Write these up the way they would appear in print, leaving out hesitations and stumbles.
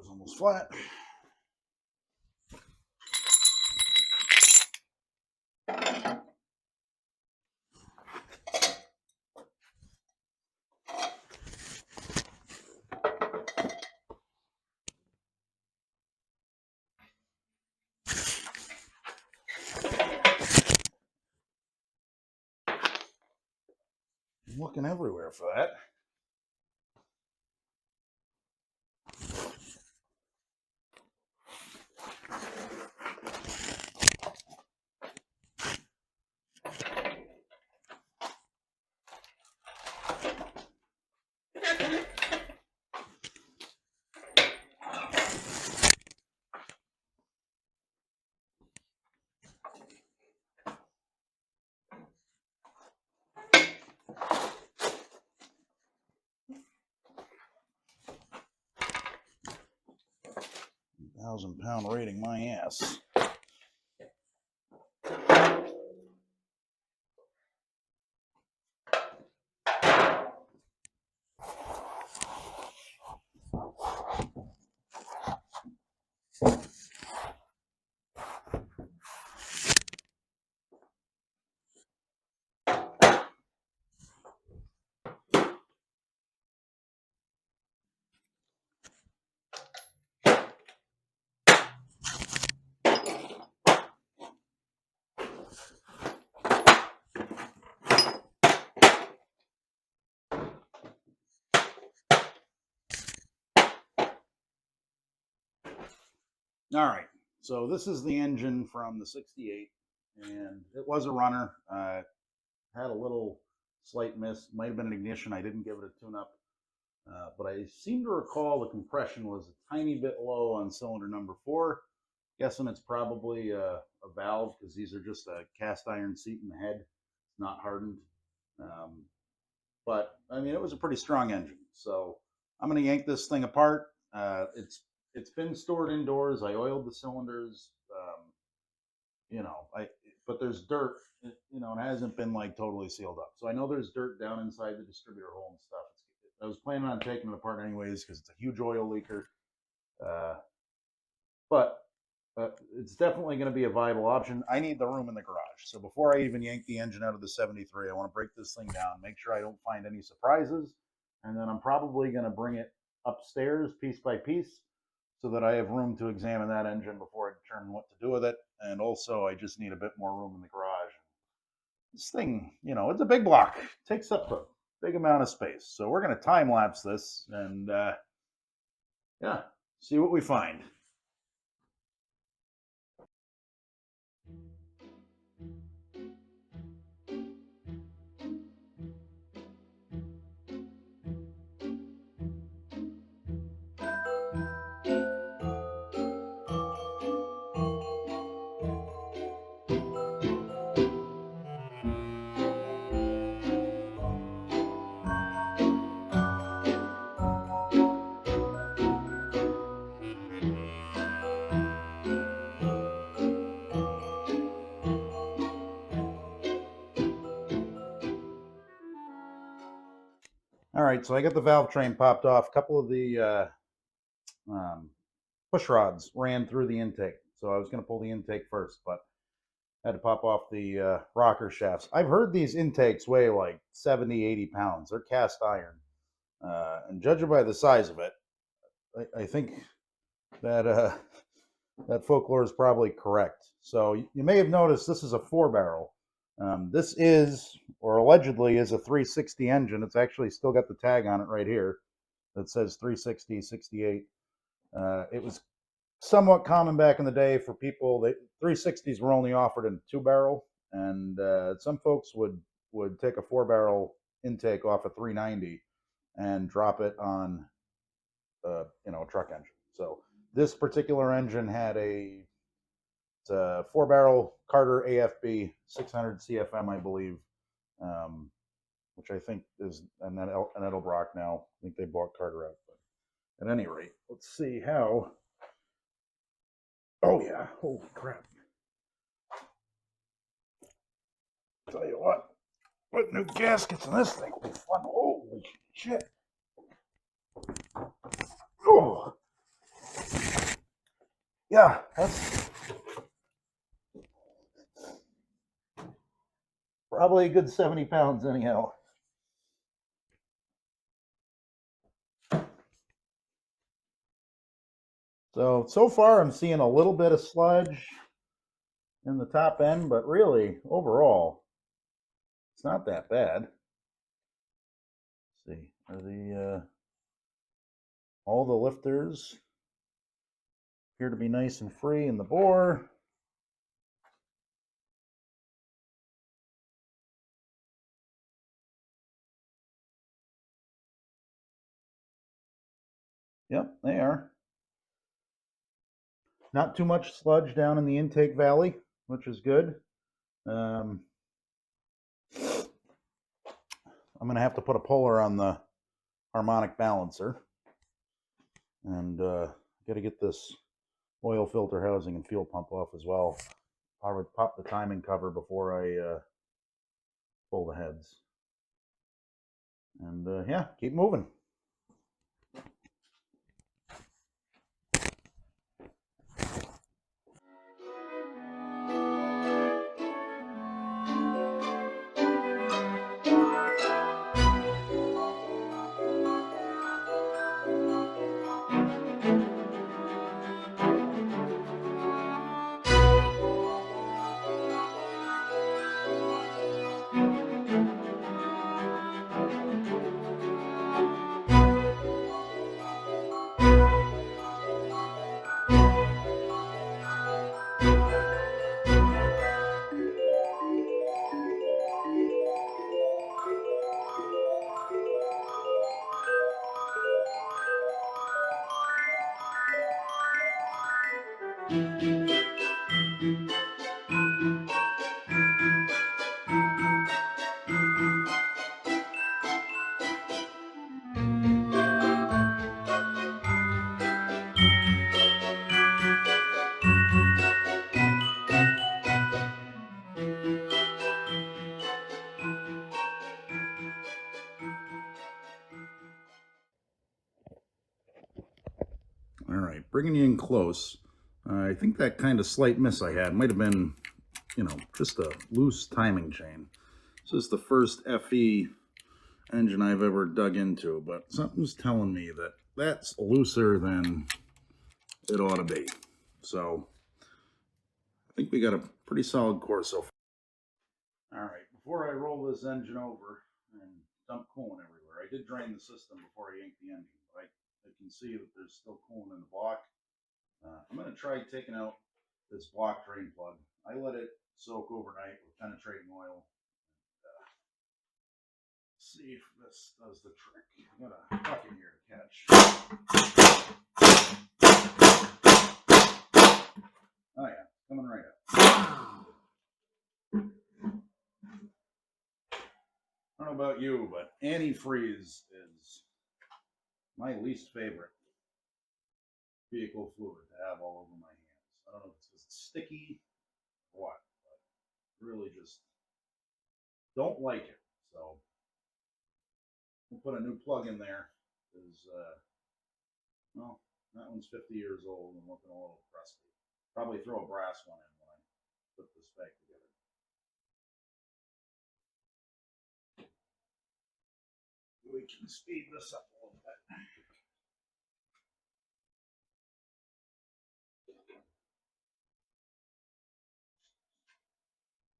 almost flat. I'm looking everywhere for that. £1,000 rating my ass. All right, so this is the engine from the 68, and it was a runner. Had a little slight miss, might have been an ignition. I didn't give it a tune-up, but I seem to recall the compression was a tiny bit low on cylinder number 4. Guessing it's probably a valve, because these are just a cast iron seat in the head. It's not hardened. But I mean, it was a pretty strong engine. So I'm going to yank this thing apart. It's been stored indoors. I oiled the cylinders. But there's dirt. It hasn't been like totally sealed up. So I know there's dirt down inside the distributor hole and stuff. I was planning on taking it apart anyways because it's a huge oil leaker. But it's definitely going to be a viable option. I need the room in the garage. So before I even yank the engine out of the 73, I want to break this thing down, make sure I don't find any surprises. And then I'm probably going to bring it upstairs piece by piece so that I have room to examine that engine before I determine what to do with it. And also, I just need a bit more room in the garage. This thing, it's a big block. It takes up a big amount of space. So we're going to time lapse this and, see what we find. All right, so I got the valve train popped off. A couple of the push rods ran through the intake. So I was going to pull the intake first, but I had to pop off the rocker shafts. I've heard these intakes weigh like 70, 80 pounds. They're cast iron. And judging by the size of it, I think that that folklore is probably correct. So you may have noticed this is a 4-barrel. This is, or allegedly is, a 360 engine. It's actually still got the tag on it right here that says 360 68. It was somewhat common back in the day for people that 360s were only offered in 2-barrel, and some folks would take a 4-barrel intake off a 390 and drop it on a truck engine. So this particular engine had a 4-barrel Carter AFB 600 CFM, I believe, which I think is an Edelbrock now. I think they bought Carter out. But at any rate, let's see how. Oh yeah, holy crap. Tell you what, put new gaskets in this thing will be fun. Holy shit. Oh. Yeah, that's probably a good 70 pounds anyhow. So far I'm seeing a little bit of sludge in the top end, but really overall it's not that bad. Let's see, are the all the lifters appear to be nice and free in the bore. Yep, they are. Not too much sludge down in the intake valley, which is good. I'm going to have to put a puller on the harmonic balancer, and got to get this oil filter housing and fuel pump off as well. I would pop the timing cover before I pull the heads. And yeah, keep moving. All right, bringing you in close. I think that kind of slight miss I had might have been, just a loose timing chain. This is the first FE engine I've ever dug into, but something's telling me that that's looser than it ought to be. So I think we got a pretty solid core so far. All right, before I roll this engine over and dump coolant everywhere, I did drain the system before I yanked the engine, but I can see that there's still coolant in the block. I'm going to try taking out this block drain plug. I let it soak overnight with penetrating oil. See if this does the trick. I got a bucket here to catch. Oh yeah, coming right up. I don't know about you, but antifreeze is my least favorite vehicle fluid to have all over my hands. I don't know if it's because it's sticky or what, but really just don't like it. So we'll put a new plug in there because, well, that one's 50 years old and looking a little crusty. Probably throw a brass one in when I put this back together. We can speed this up a little bit.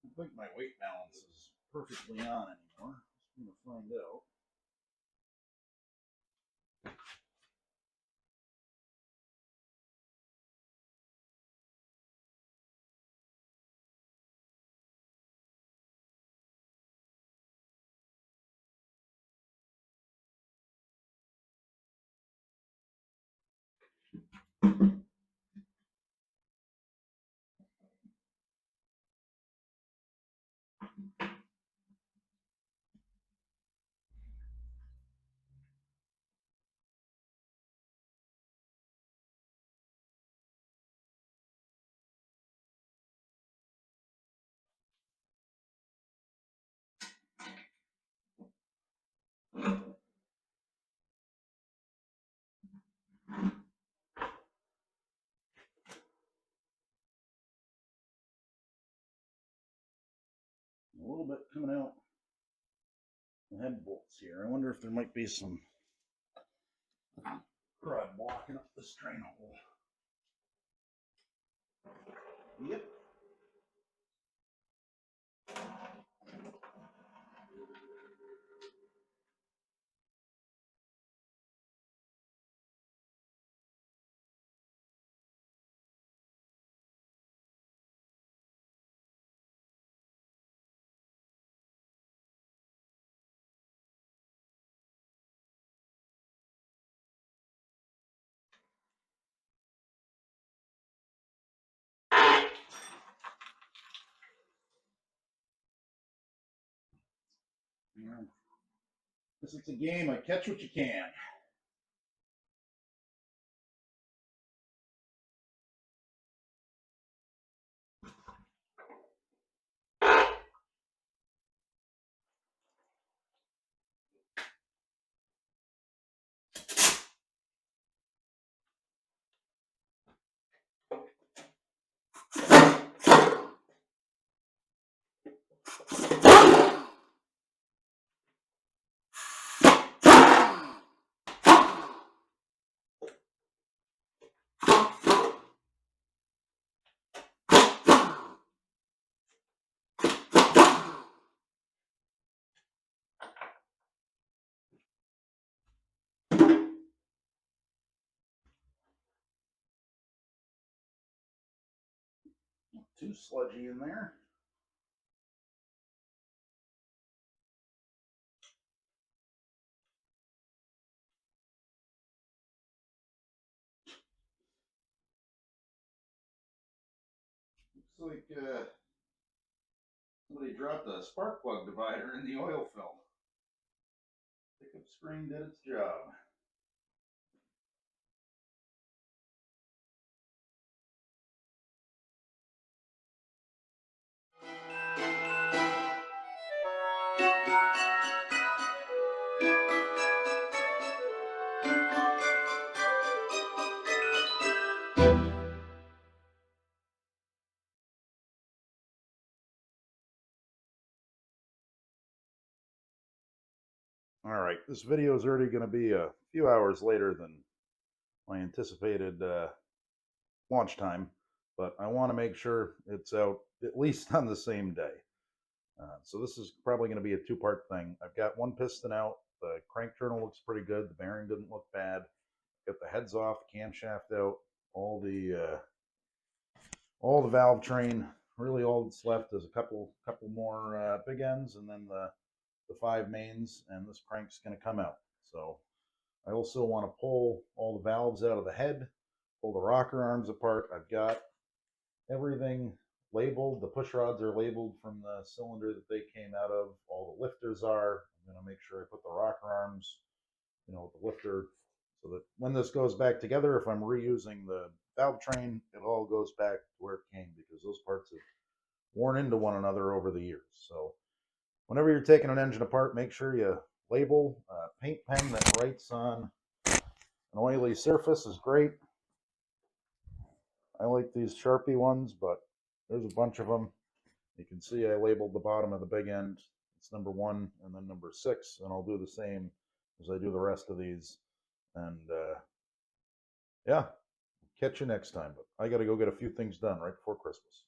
I think my weight balance is perfectly on anymore. Just going to find out. little bit coming out the head bolts here. I wonder if there might be some crud blocking up this drain hole. Yep. Yeah. This is a game. I catch what you can. Too sludgy in there. Looks like somebody dropped a spark plug divider in the oil film. Pickup screen did its job. All right, this video is already going to be a few hours later than my anticipated launch time, but I want to make sure it's out at least on the same day. So this is probably going to be a two-part thing. I've got one piston out. The crank journal looks pretty good. The bearing didn't look bad. Got the heads off, camshaft out, all the valve train. Really, all that's left is a couple more big ends, and then the 5 mains, and this crank's going to come out. So I also want to pull all the valves out of the head, pull the rocker arms apart. I've got everything labeled. The push rods are labeled from the cylinder that they came out of. All the lifters are. I'm going to make sure I put the rocker arms, with the lifter, so that when this goes back together, if I'm reusing the valve train, it all goes back to where it came, because those parts have worn into one another over the years. So whenever you're taking an engine apart, make sure you label. Paint pen that writes on an oily surface is great. I like these Sharpie ones, but there's a bunch of them. You can see I labeled the bottom of the big end. It's number 1 and then number 6, and I'll do the same as I do the rest of these. And yeah, catch you next time. But I got to go get a few things done right before Christmas.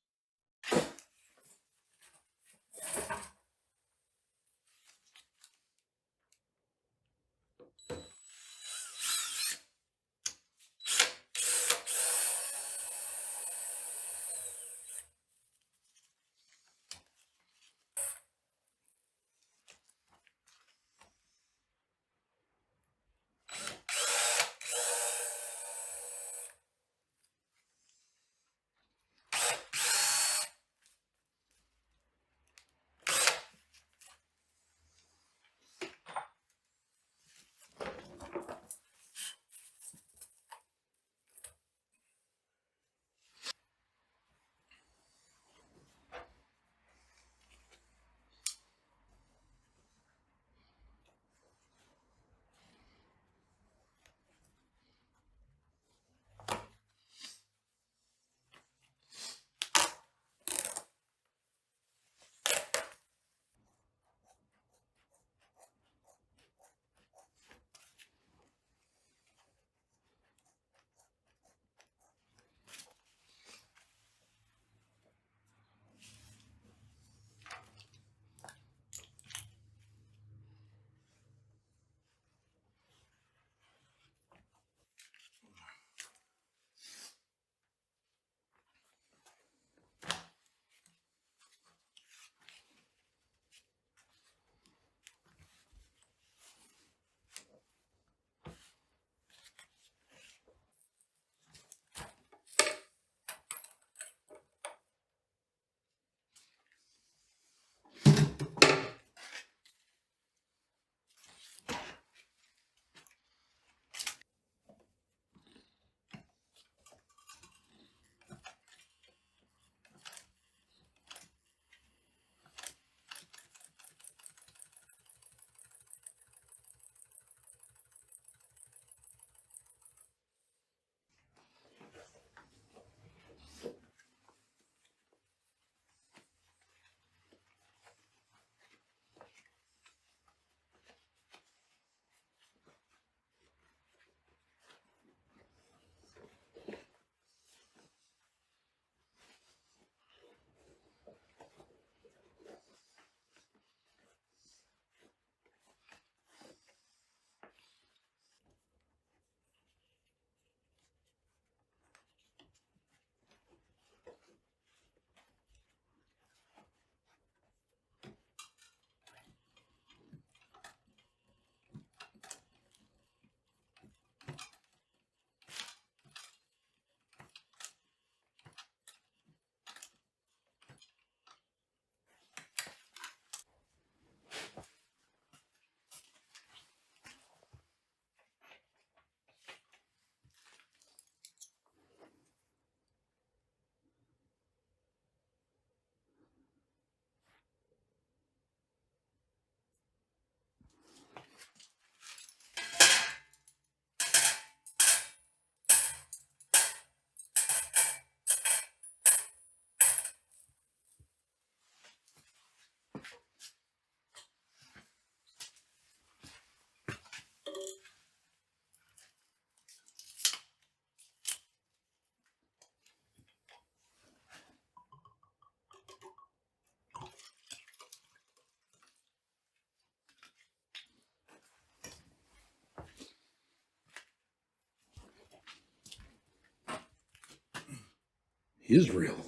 Israel.